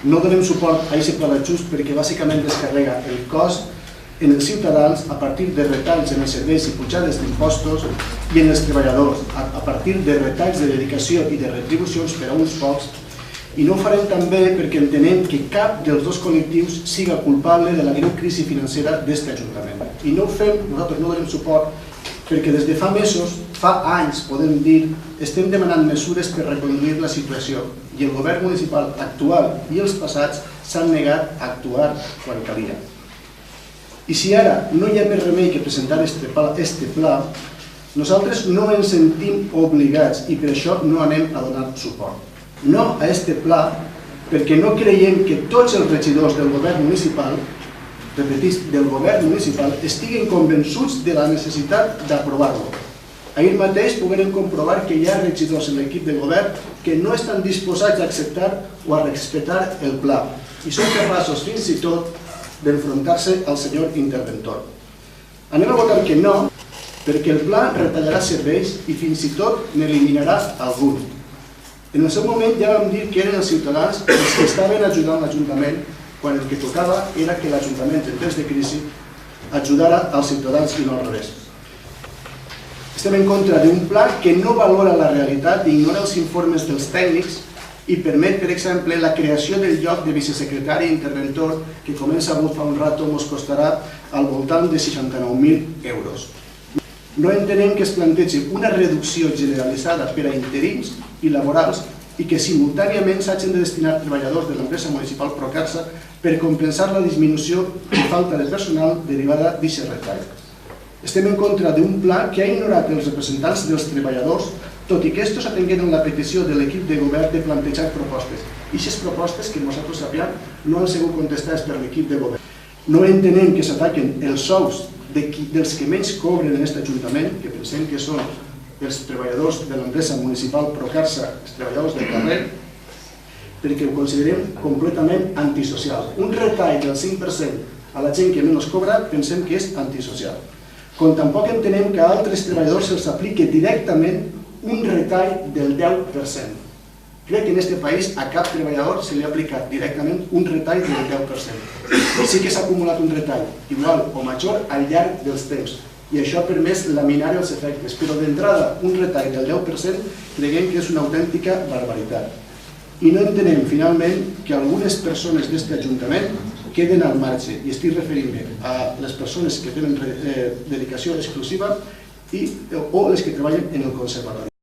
No donem suport a aquest pla d'ajust perquè bàsicament descarrega el cost en els ciutadans a partir de retalls en els serveis i pujades d'impostos i en els treballadors a partir de retalls de dedicació i de retribucions per a uns pocs, i no ho farem també perquè entenem que cap dels dos col·lectius siga culpable de la greu crisi financera d'aquest Ajuntament. I no ho fem, nosaltres no donem suport perquè des de fa mesos, fa anys, podem dir, estem demanant mesures per reconduir la situació i el govern municipal actual i els passats s'han negat a actuar quan calia. I si ara no hi ha més remei que presentar este pla, nosaltres no ens sentim obligats i per això no anem a donar suport. No a este pla perquè no creiem que tots els regidors del govern municipal, repetís, del govern municipal, estiguen convençuts de la necessitat d'aprovar-lo. Ahir mateix poguérem comprovar que hi ha regidors en l'equip de govern que no estan disposats a acceptar o a respectar el pla i són capaços fins i tot d'enfrontar-se al senyor interventor. Anem a votar que no perquè el pla retallarà serveis i fins i tot n'eliminarà algun. En el seu moment ja vam dir que eren els ciutadans els que estaven ajudant l'Ajuntament quan el que tocava era que l'Ajuntament en temps de crisi ajudara als ciutadans i no al revés. Estem en contra d'un pla que no valora la realitat i ignora els informes dels tècnics i permet, per exemple, la creació del lloc de vicesecretari interventor que, com hem sabut fa un rato, ens costarà al voltant de 69.000 euros. No entenem que es plantegi una reducció generalitzada per a interins i laborals i que simultàniament s'hagin de destinar treballadors de l'empresa municipal Procarsa per compensar la disminució i falta de personal derivada d'aquest retall. Estem en contra d'un pla que ha ignorat els representants dels treballadors, tot i que estos atengueren la petició de l'equip de govern de plantejar propostes. I aquestes propostes, que nosaltres sapiem, no han sigut contestades per l'equip de govern. No entenem que s'ataquen els sous dels que menys cobren en aquest Ajuntament, que pensem que són els treballadors de l'empresa municipal Procarsa, els treballadors del carrer, perquè ho considerem completament antisocial. Un retall del 5% a la gent que menys cobra pensem que és antisocial. Com tampoc entenem que a altres treballadors se'ls apliqui directament un retall del 10%. Crec que en aquest país a cap treballador se li ha aplicat directament un retall del 10%. Sí que s'ha acumulat un retall igual o major al llarg dels temps i això ha permès laminar els efectes, però d'entrada un retall del 10% creiem que és una autèntica barbaritat. I no entenem finalment que algunes persones d'aquest Ajuntament queden al marge, i estic referint-me a les persones que tenen dedicació exclusiva o les que treballen en el conservatori.